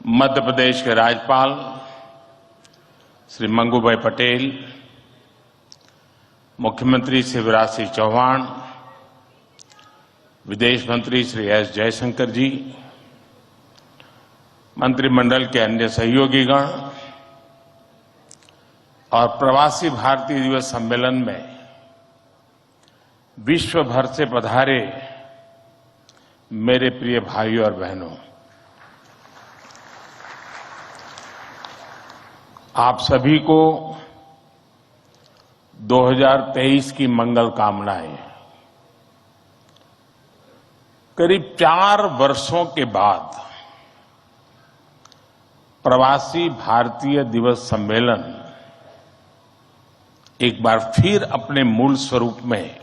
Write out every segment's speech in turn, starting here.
मध्य प्रदेश के राज्यपाल श्री मंगूभाई पटेल, मुख्यमंत्री शिवराज सिंह चौहान, विदेश मंत्री श्री एस जयशंकर जी, मंत्रिमंडल के अन्य सहयोगीगण और प्रवासी भारतीय दिवस सम्मेलन में विश्व भर से पधारे मेरे प्रिय भाइयों और बहनों, आप सभी को 2023 की मंगल कामनाएं। करीब 4 वर्षों के बाद प्रवासी भारतीय दिवस सम्मेलन एक बार फिर अपने मूल स्वरूप में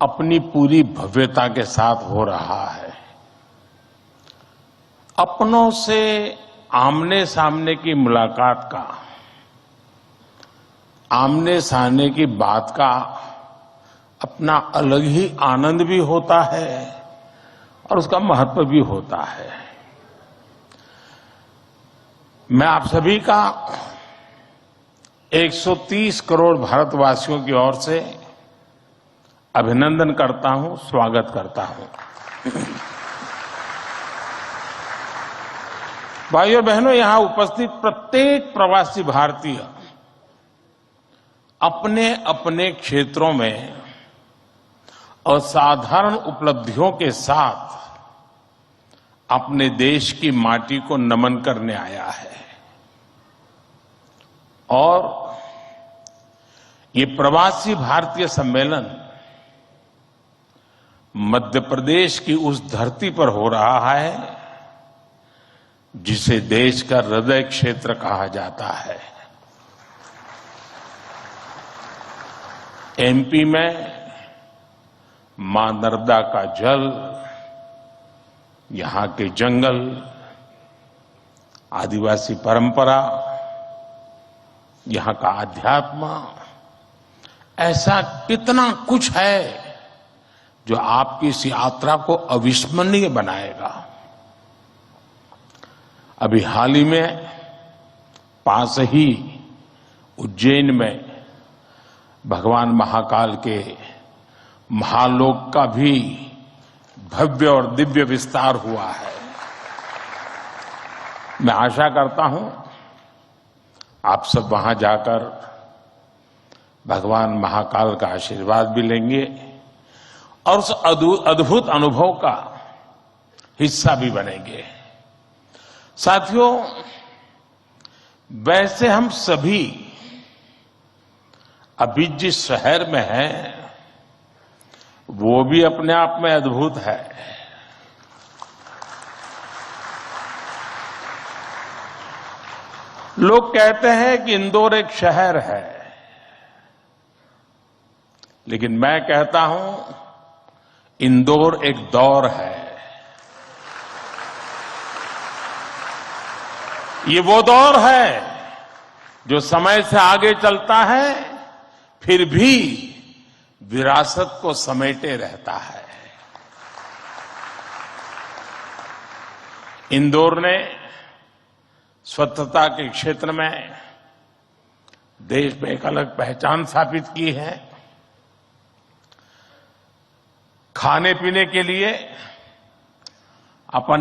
अपनी पूरी भव्यता के साथ हो रहा है। अपनों से आमने सामने की मुलाकात का, आमने सामने की बात का अपना अलग ही आनंद भी होता है और उसका महत्व भी होता है। मैं आप सभी का 130 करोड़ भारतवासियों की ओर से अभिनंदन करता हूं, स्वागत करता हूं। भाइयों बहनों, यहां उपस्थित प्रत्येक प्रवासी भारतीय अपने अपने क्षेत्रों में असाधारण उपलब्धियों के साथ अपने देश की माटी को नमन करने आया है और ये प्रवासी भारतीय सम्मेलन मध्य प्रदेश की उस धरती पर हो रहा है जिसे देश का हृदय क्षेत्र कहा जाता है। एमपी में मां नर्मदा का जल, यहां के जंगल, आदिवासी परंपरा, यहां का आध्यात्म, ऐसा कितना कुछ है जो आपकी इस यात्रा को अविस्मरणीय बनाएगा। अभी हाल ही में पास ही उज्जैन में भगवान महाकाल के महालोक का भी भव्य और दिव्य विस्तार हुआ है। मैं आशा करता हूं आप सब वहां जाकर भगवान महाकाल का आशीर्वाद भी लेंगे और उस अद्भुत अनुभव का हिस्सा भी बनेंगे। साथियों, वैसे हम सभी अभी जिस शहर में हैं वो भी अपने आप में अद्भुत है। लोग कहते हैं कि इंदौर एक शहर है, लेकिन मैं कहता हूं इंदौर एक दौर है। ये वो दौर है जो समय से आगे चलता है फिर भी विरासत को समेटे रहता है। इंदौर ने स्वच्छता के क्षेत्र में देश में एक अलग पहचान स्थापित की है। खाने पीने के लिए अपन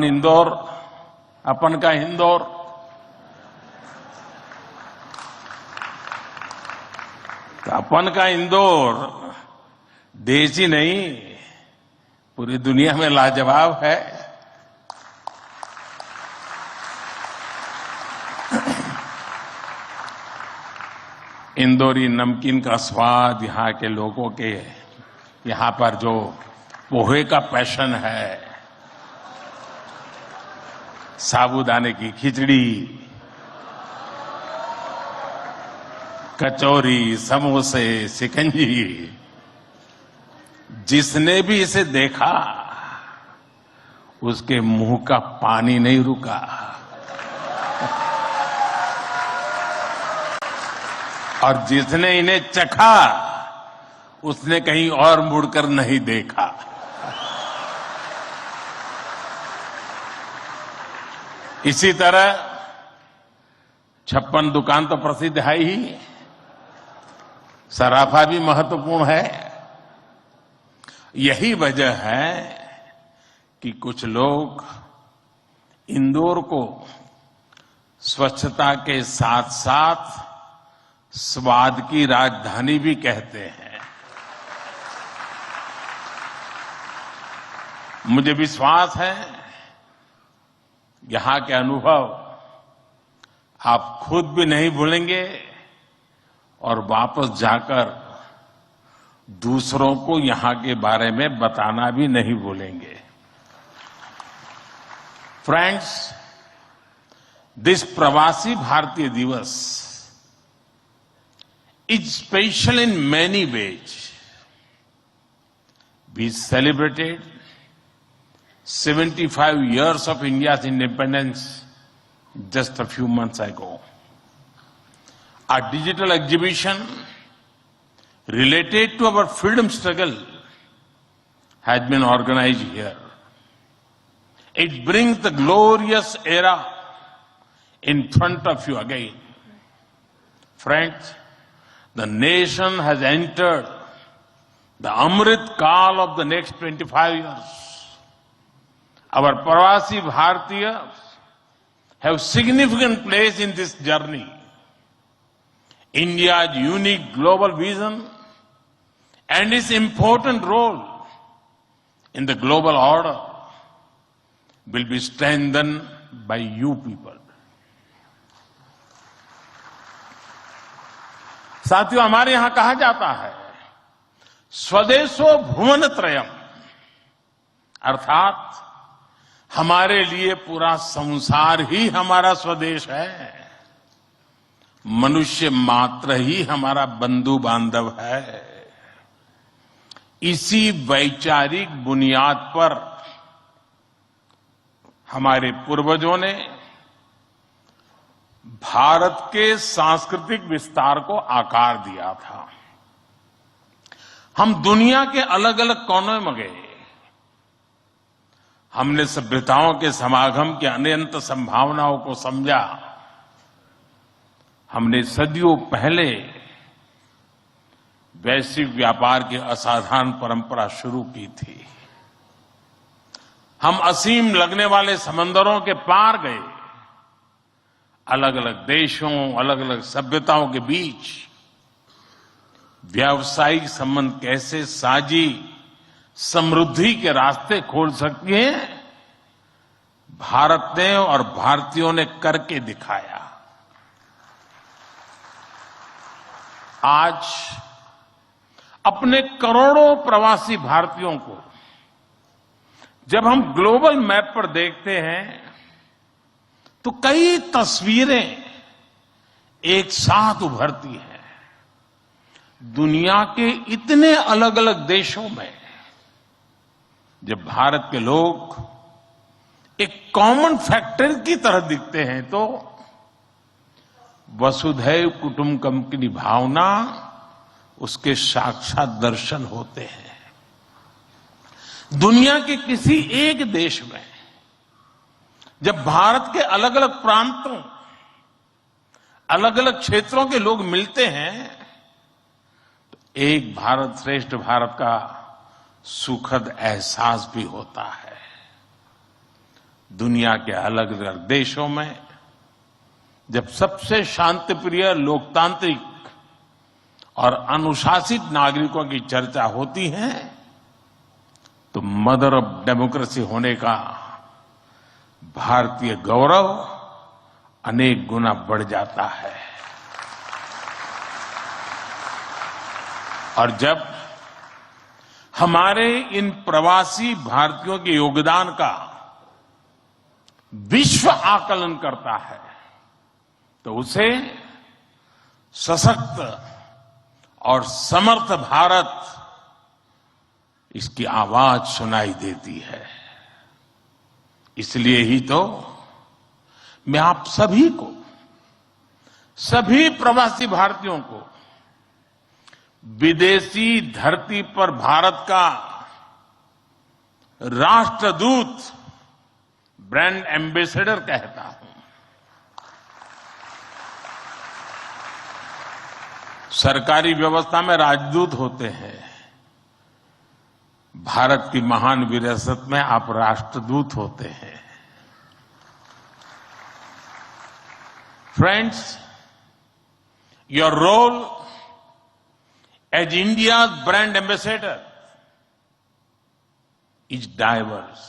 का इंदौर अपन का इंदौर देश ही नहीं पूरी दुनिया में लाजवाब है। इंदौरी नमकीन का स्वाद, यहाँ के लोगों के यहाँ पर जो पोहे का पैशन है, साबूदाने की खिचड़ी, कचौरी, समोसे, शिकंजी, जिसने भी इसे देखा उसके मुंह का पानी नहीं रुका। और जिसने इन्हें चखा उसने कहीं और मुड़कर नहीं देखा। इसी तरह 56 दुकान तो प्रसिद्ध है ही, सराफा भी महत्वपूर्ण है। यही वजह है कि कुछ लोग इंदौर को स्वच्छता के साथ साथ स्वाद की राजधानी भी कहते हैं। मुझे विश्वास है यहां के अनुभव आप खुद भी नहीं भूलेंगे और वापस जाकर दूसरों को यहां के बारे में बताना भी नहीं भूलेंगे। फ्रेंड्स, दिस प्रवासी भारतीय दिवस is special in many ways. We celebrated 75 years of India's independence just a few months ago. Our digital exhibition related to our freedom struggle has been organized here. It brings the glorious era in front of you again. Friends, the nation has entered the Amrit Kaal of the next 25 years. Our Pravasi Bharatiyas have significant place in this journey. India's unique global vision and its important role in the global order will be strengthened by you people. साथियों, हमारे यहां कहा जाता है स्वदेशो भुवन त्रयम, अर्थात हमारे लिए पूरा संसार ही हमारा स्वदेश है। मनुष्य मात्र ही हमारा बंधु बांधव है। इसी वैचारिक बुनियाद पर हमारे पूर्वजों ने भारत के सांस्कृतिक विस्तार को आकार दिया था। हम दुनिया के अलग अलग कोनों में गए। हमने सभ्यताओं के समागम की अनंत संभावनाओं को समझा। हमने सदियों पहले वैश्विक व्यापार की असाधारण परंपरा शुरू की थी। हम असीम लगने वाले समंदरों के पार गए। अलग अलग देशों, अलग अलग सभ्यताओं के बीच व्यावसायिक संबंध कैसे साझी समृद्धि के रास्ते खोल सकती हैं, भारत ने और भारतीयों ने करके दिखाया। आज अपने करोड़ों प्रवासी भारतीयों को जब हम ग्लोबल मैप पर देखते हैं तो कई तस्वीरें एक साथ उभरती हैं। दुनिया के इतने अलग अलग देशों में जब भारत के लोग एक कॉमन फैक्टर की तरह दिखते हैं तो वसुधैव कुटुंबकम की भावना उसके साक्षात दर्शन होते हैं। दुनिया के किसी एक देश में जब भारत के अलग अलग प्रांतों, अलग अलग क्षेत्रों के लोग मिलते हैं तो एक भारत श्रेष्ठ भारत का सुखद एहसास भी होता है। दुनिया के अलग अलग देशों में जब सबसे शांतिप्रिय, लोकतांत्रिक और अनुशासित नागरिकों की चर्चा होती है तो मदर ऑफ डेमोक्रेसी होने का भारतीय गौरव अनेक गुना बढ़ जाता है। और जब हमारे इन प्रवासी भारतीयों के योगदान का विश्व आकलन करता है तो उसे सशक्त और समर्थ भारत, इसकी आवाज सुनाई देती है। इसलिए ही तो मैं आप सभी को, सभी प्रवासी भारतीयों को विदेशी धरती पर भारत का राष्ट्रदूत, ब्रांड एम्बेसडर कहता हूं। सरकारी व्यवस्था में राजदूत होते हैं, भारत की महान विरासत में आप राष्ट्रदूत होते हैं। Friends, your role as India's brand ambassador is diverse.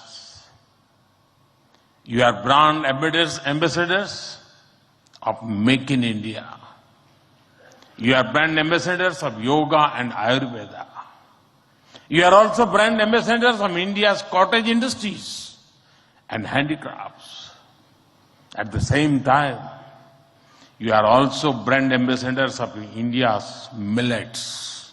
You are brand ambassadors of Make in India. You are brand ambassadors of yoga and Ayurveda. You are also brand ambassadors of India's cottage industries and handicrafts. At the same time, you are also brand ambassadors of India's millets.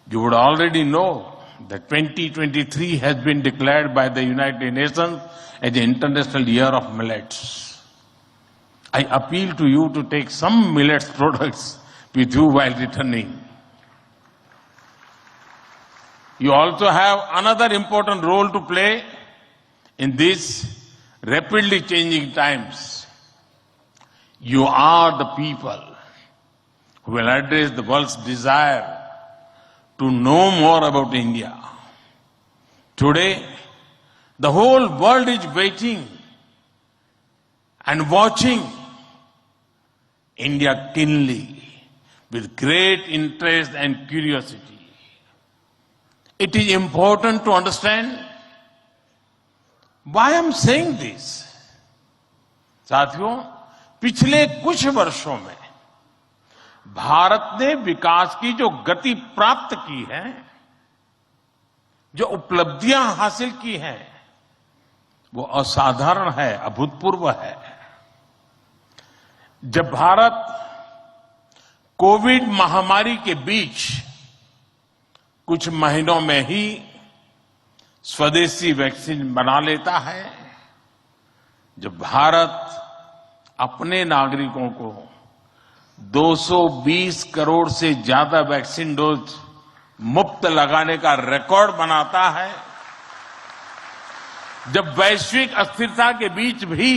You would already know that 2023 has been declared by the United Nations as the International Year of Millets. I appeal to you to take some millets products with you while returning. You also have another important role to play in these rapidly changing times. You are the people who will address the world's desire to know more about India. Today, the whole world is waiting and watching India keenly with great interest and curiosity. It is important to understand why I am saying this. साथियों, पिछले कुछ वर्षों में भारत ने विकास की जो गति प्राप्त की है, जो उपलब्धियां हासिल की हैं, वो असाधारण है, अभूतपूर्व है। जब भारत कोविड महामारी के बीच कुछ महीनों में ही स्वदेशी वैक्सीन बना लेता है, जब भारत अपने नागरिकों को 220 करोड़ से ज्यादा वैक्सीन डोज मुफ्त लगाने का रिकॉर्ड बनाता है, जब वैश्विक अस्थिरता के बीच भी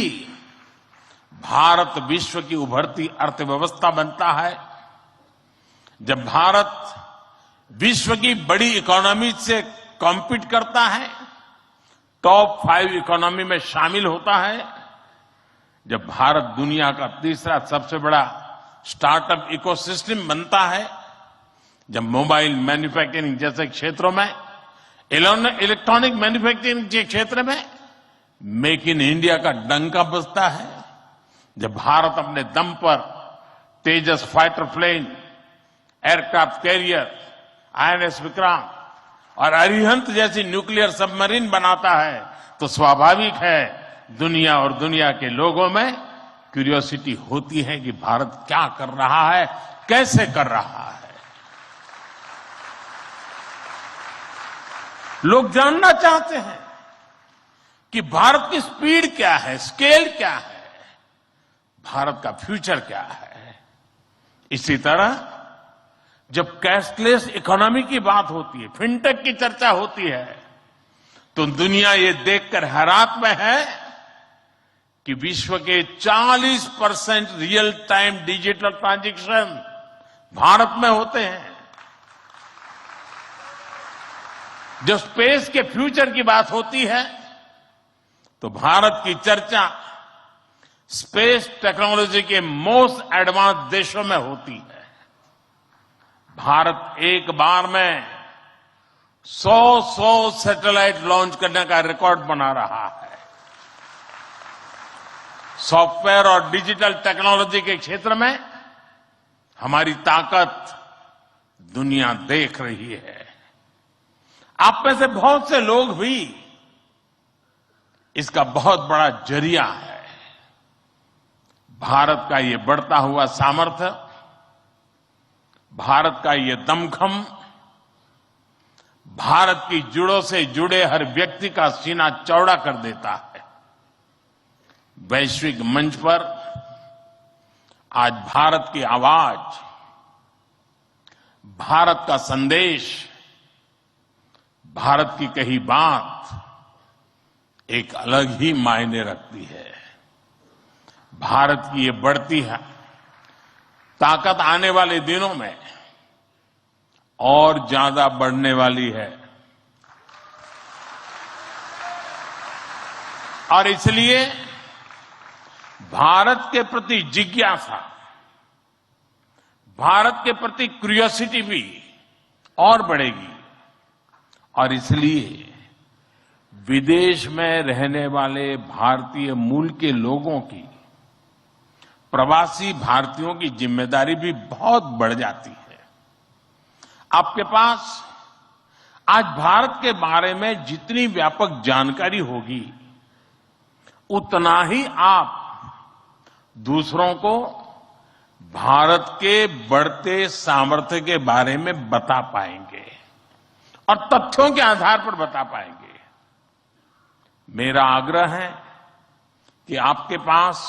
भारत विश्व की उभरती अर्थव्यवस्था बनता है, जब भारत विश्व की बड़ी इकोनॉमी से कॉम्पीट करता है, टॉप 5 इकोनॉमी में शामिल होता है, जब भारत दुनिया का तीसरा सबसे बड़ा स्टार्टअप इकोसिस्टम बनता है, जब मोबाइल मैन्युफैक्चरिंग जैसे क्षेत्रों में, इलेक्ट्रॉनिक मैन्युफैक्चरिंग के क्षेत्र में मेक इन इंडिया का डंका बजता है, जब भारत अपने दम पर Tejas fighter plane, aircraft carrier, INS Vikrant और अरिहंत जैसी न्यूक्लियर सबमरीन बनाता है, तो स्वाभाविक है दुनिया और दुनिया के लोगों में क्यूरियोसिटी होती है कि भारत क्या कर रहा है, कैसे कर रहा है। लोग जानना चाहते हैं कि भारत की स्पीड क्या है, स्केल क्या है, भारत का फ्यूचर क्या है। इसी तरह जब कैशलेस इकोनॉमी की बात होती है, फिनटेक की चर्चा होती है, तो दुनिया ये देखकर हैरात में है कि विश्व के 40% real time digital transaction Bharat में होते हैं। जब स्पेस के फ्यूचर की बात होती है, तो भारत की चर्चा स्पेस टेक्नोलॉजी के मोस्ट एडवांस देशों में होती है। भारत एक बार में 100 सैटेलाइट लॉन्च करने का रिकॉर्ड बना रहा है। सॉफ्टवेयर और डिजिटल टेक्नोलॉजी के क्षेत्र में हमारी ताकत दुनिया देख रही है। आप में से बहुत से लोग भी इसका बहुत बड़ा जरिया है। भारत का ये बढ़ता हुआ सामर्थ्य, भारत का ये दमखम, भारत की जड़ों से जुड़े हर व्यक्ति का सीना चौड़ा कर देता है। वैश्विक मंच पर आज भारत की आवाज, भारत का संदेश, भारत की कही बात एक अलग ही मायने रखती है। भारत की ये बढ़ती है ताकत आने वाले दिनों में और ज्यादा बढ़ने वाली है। और इसलिए भारत के प्रति जिज्ञासा, भारत के प्रति क्यूरियोसिटी भी और बढ़ेगी। और इसलिए विदेश में रहने वाले भारतीय मूल के लोगों की, प्रवासी भारतीयों की जिम्मेदारी भी बहुत बढ़ जाती है। आपके पास आज भारत के बारे में जितनी व्यापक जानकारी होगी, उतना ही आप दूसरों को भारत के बढ़ते सामर्थ्य के बारे में बता पाएंगे और तथ्यों के आधार पर बता पाएंगे। मेरा आग्रह है कि आपके पास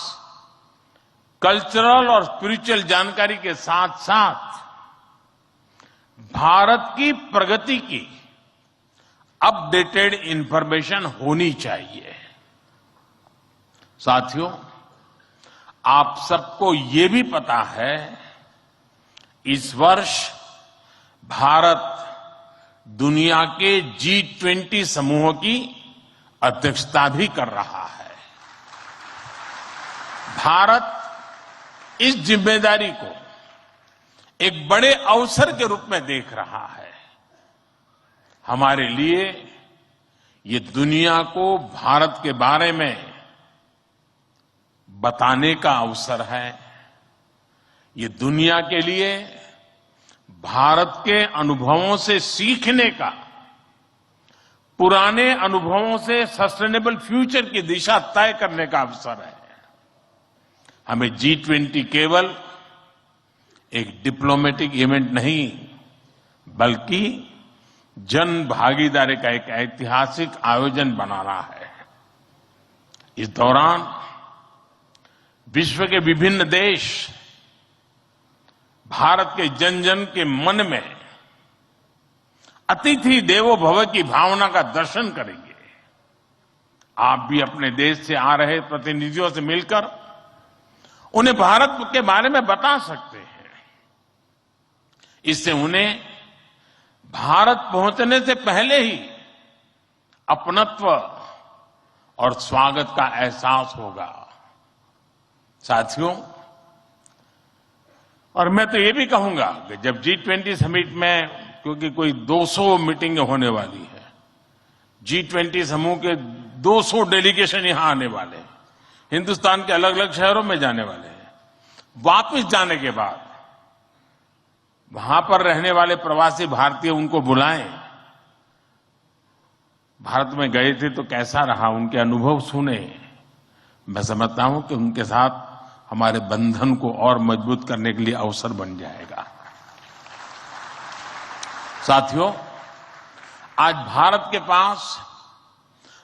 कल्चरल और स्पिरिचुअल जानकारी के साथ साथ भारत की प्रगति की अपडेटेड इंफॉर्मेशन होनी चाहिए। साथियों, आप सबको ये भी पता है, इस वर्ष भारत दुनिया के G20 समूह की अध्यक्षता भी कर रहा है। भारत इस जिम्मेदारी को एक बड़े अवसर के रूप में देख रहा है। हमारे लिए ये दुनिया को भारत के बारे में बताने का अवसर है। ये दुनिया के लिए भारत के अनुभवों से सीखने का, पुराने अनुभवों से सस्टेनेबल फ्यूचर की दिशा तय करने का अवसर है। हमें G20 केवल एक डिप्लोमेटिक इवेंट नहीं, बल्कि जन भागीदारी का एक ऐतिहासिक आयोजन बनाना है। इस दौरान विश्व के विभिन्न देश भारत के जन जन के मन में अतिथि देवो भव की भावना का दर्शन करेंगे। आप भी अपने देश से आ रहे प्रतिनिधियों से मिलकर उन्हें भारत के बारे में बता सकते हैं। इससे उन्हें भारत पहुंचने से पहले ही अपनत्व और स्वागत का एहसास होगा। साथियों, और मैं तो ये भी कहूंगा कि जब G20 समिट में, क्योंकि कोई 200 मीटिंगें होने वाली है, G20 समूह के 200 डेलीगेशन यहां आने वाले हैं, हिंदुस्तान के अलग अलग शहरों में जाने वाले हैं। वापस जाने के बाद वहां पर रहने वाले प्रवासी भारतीय उनको बुलाएं, भारत में गए थे तो कैसा रहा, उनके अनुभव सुने। मैं समझता हूं कि उनके साथ हमारे बंधन को और मजबूत करने के लिए अवसर बन जाएगा। साथियों, आज भारत के पास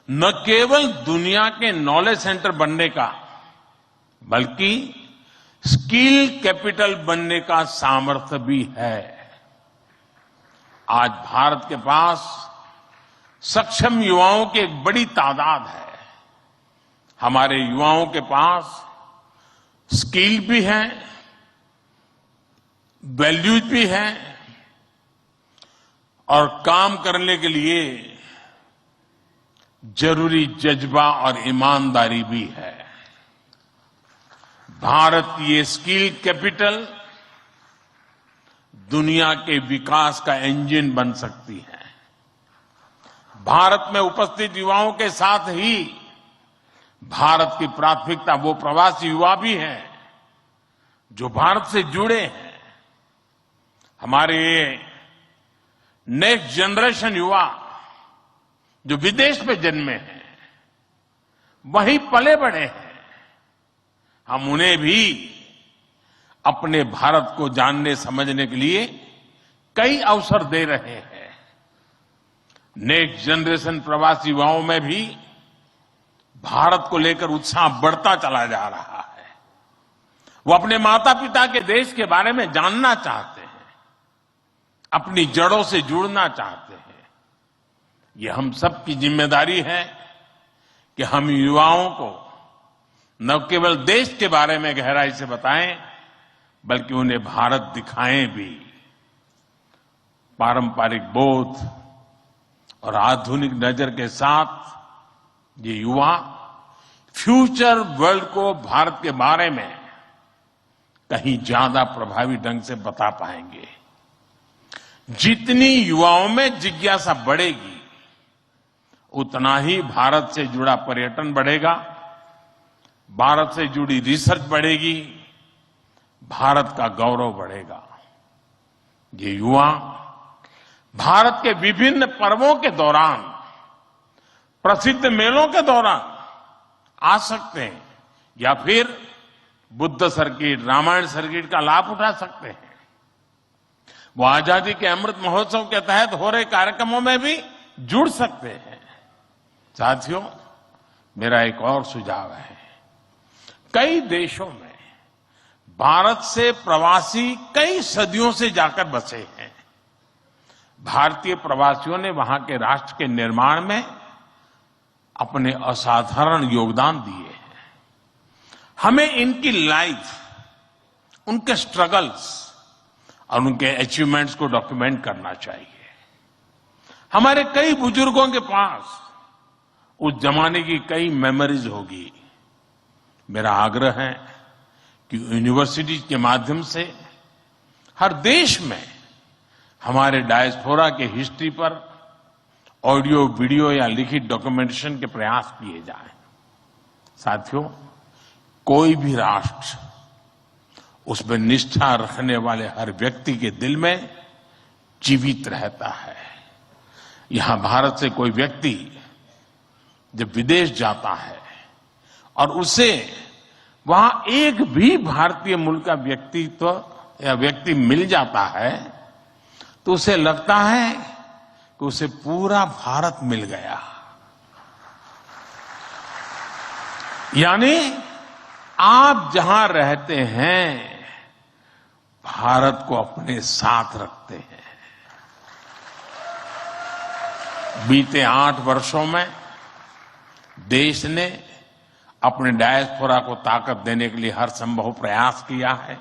न केवल दुनिया के नॉलेज सेंटर बनने का, बल्कि स्किल कैपिटल बनने का सामर्थ्य भी है। आज भारत के पास सक्षम युवाओं की एक बड़ी तादाद है। हमारे युवाओं के पास स्किल भी है, वैल्यूज भी है और काम करने के लिए जरूरी जज्बा और ईमानदारी भी है। भारत की ये स्किल कैपिटल दुनिया के विकास का इंजन बन सकती है। भारत में उपस्थित युवाओं के साथ ही भारत की प्राथमिकता वो प्रवासी युवा भी हैं जो भारत से जुड़े हैं। हमारे नेक्स्ट जनरेशन युवा जो विदेश में जन्मे हैं, वहीं पले बड़े हैं, हम उन्हें भी अपने भारत को जानने समझने के लिए कई अवसर दे रहे हैं। नेक्स्ट जनरेशन प्रवासी युवाओं में भी भारत को लेकर उत्साह बढ़ता चला जा रहा है। वो अपने माता पिता के देश के बारे में जानना चाहते हैं, अपनी जड़ों से जुड़ना चाहते हैं। ये हम सब की जिम्मेदारी है कि हम युवाओं को न केवल देश के बारे में गहराई से बताएं, बल्कि उन्हें भारत दिखाएं भी। पारंपरिक बोध और आधुनिक नजर के साथ ये युवा फ्यूचर वर्ल्ड को भारत के बारे में कहीं ज्यादा प्रभावी ढंग से बता पाएंगे। जितनी युवाओं में जिज्ञासा बढ़ेगी, उतना ही भारत से जुड़ा पर्यटन बढ़ेगा, भारत से जुड़ी रिसर्च बढ़ेगी, भारत का गौरव बढ़ेगा। ये युवा भारत के विभिन्न पर्वों के दौरान, प्रसिद्ध मेलों के दौरान आ सकते हैं या फिर बुद्ध सर्किट, रामायण सर्किट का लाभ उठा सकते हैं। वो आजादी के अमृत महोत्सव के तहत हो रहे कार्यक्रमों में भी जुड़ सकते हैं। साथियों, मेरा एक और सुझाव है। कई देशों में भारत से प्रवासी कई सदियों से जाकर बसे हैं। भारतीय प्रवासियों ने वहां के राष्ट्र के निर्माण में अपने असाधारण योगदान दिए हैं। हमें इनकी लाइफ, उनके स्ट्रगल्स और उनके अचीवमेंट्स को डॉक्यूमेंट करना चाहिए। हमारे कई बुजुर्गों के पास उस जमाने की कई मेमोरीज होगी। मेरा आग्रह है कि यूनिवर्सिटी के माध्यम से हर देश में हमारे डायस्पोरा के हिस्ट्री पर ऑडियो, वीडियो या लिखित डॉक्यूमेंटेशन के प्रयास किए जाएं। साथियों, कोई भी राष्ट्र उसमें निष्ठा रखने वाले हर व्यक्ति के दिल में जीवित रहता है। यहां भारत से कोई व्यक्ति जब विदेश जाता है और उसे वहां एक भी भारतीय मूल का व्यक्तित्व या व्यक्ति मिल जाता है, तो उसे लगता है कि उसे पूरा भारत मिल गया। यानी आप जहां रहते हैं, भारत को अपने साथ रखते हैं। बीते 8 वर्षों में देश ने अपने डायस्पोरा को ताकत देने के लिए हर संभव प्रयास किया है।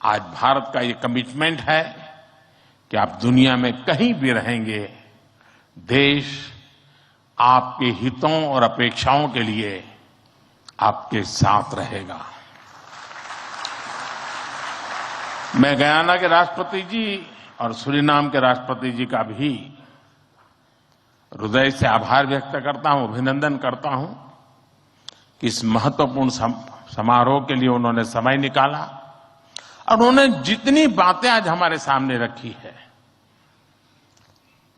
आज भारत का ये कमिटमेंट है कि आप दुनिया में कहीं भी रहेंगे, देश आपके हितों और अपेक्षाओं के लिए आपके साथ रहेगा। मैं गयाना के राष्ट्रपति जी और सूरीनाम के राष्ट्रपति जी का भी हृदय से आभार व्यक्त करता हूं, अभिनंदन करता हूं कि इस महत्वपूर्ण समारोह के लिए उन्होंने समय निकाला और उन्होंने जितनी बातें आज हमारे सामने रखी है,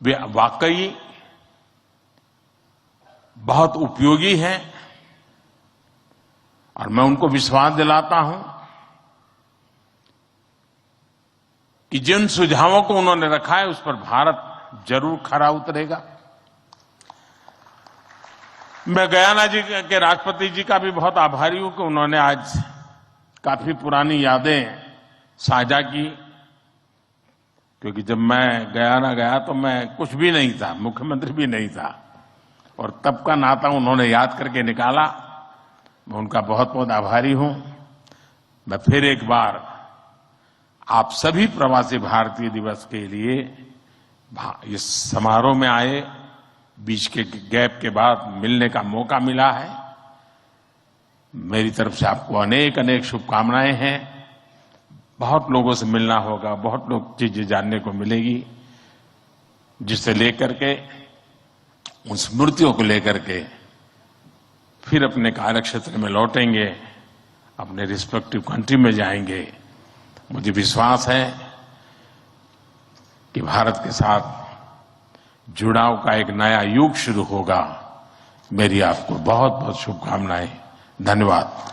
वे वाकई बहुत उपयोगी हैं। और मैं उनको विश्वास दिलाता हूं कि जिन सुझावों को उन्होंने रखा है, उस पर भारत जरूर खरा उतरेगा। मैं गयाना जी के राष्ट्रपति जी का भी बहुत आभारी हूं कि उन्होंने आज काफी पुरानी यादें साझा की, क्योंकि जब मैं गयाना गया तो मैं कुछ भी नहीं था, मुख्यमंत्री भी नहीं था, और तब का नाता उन्होंने याद करके निकाला। मैं उनका बहुत बहुत आभारी हूं। मैं फिर एक बार आप सभी प्रवासी भारतीय दिवस के लिए इस समारोह में आए, बीच के गैप के बाद मिलने का मौका मिला है। मेरी तरफ से आपको अनेक अनेक शुभकामनाएं हैं। बहुत लोगों से मिलना होगा, बहुत लोग चीजें जानने को मिलेगी, जिसे लेकर के, उन स्मृतियों को लेकर के फिर अपने कार्य क्षेत्र में लौटेंगे, अपने रिस्पेक्टिव कंट्री में जाएंगे। मुझे विश्वास है कि भारत के साथ जुड़ाव का एक नया युग शुरू होगा। मेरी आपको बहुत बहुत शुभकामनाएं। धन्यवाद।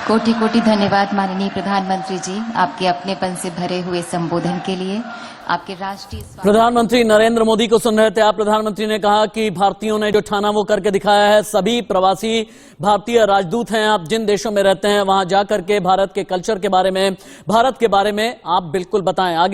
कोटि कोटि धन्यवाद माननीय प्रधानमंत्री जी, आपके अपनेपन से भरे हुए संबोधन के लिए। आपके राष्ट्रीय प्रधानमंत्री नरेंद्र मोदी को सुन रहे थे आप। प्रधानमंत्री ने कहा कि भारतीयों ने जो ठाना वो करके दिखाया है। सभी प्रवासी भारतीय राजदूत हैं। आप जिन देशों में रहते हैं वहां जाकर के भारत के कल्चर के बारे में, भारत के बारे में आप बिल्कुल बताएं। आगे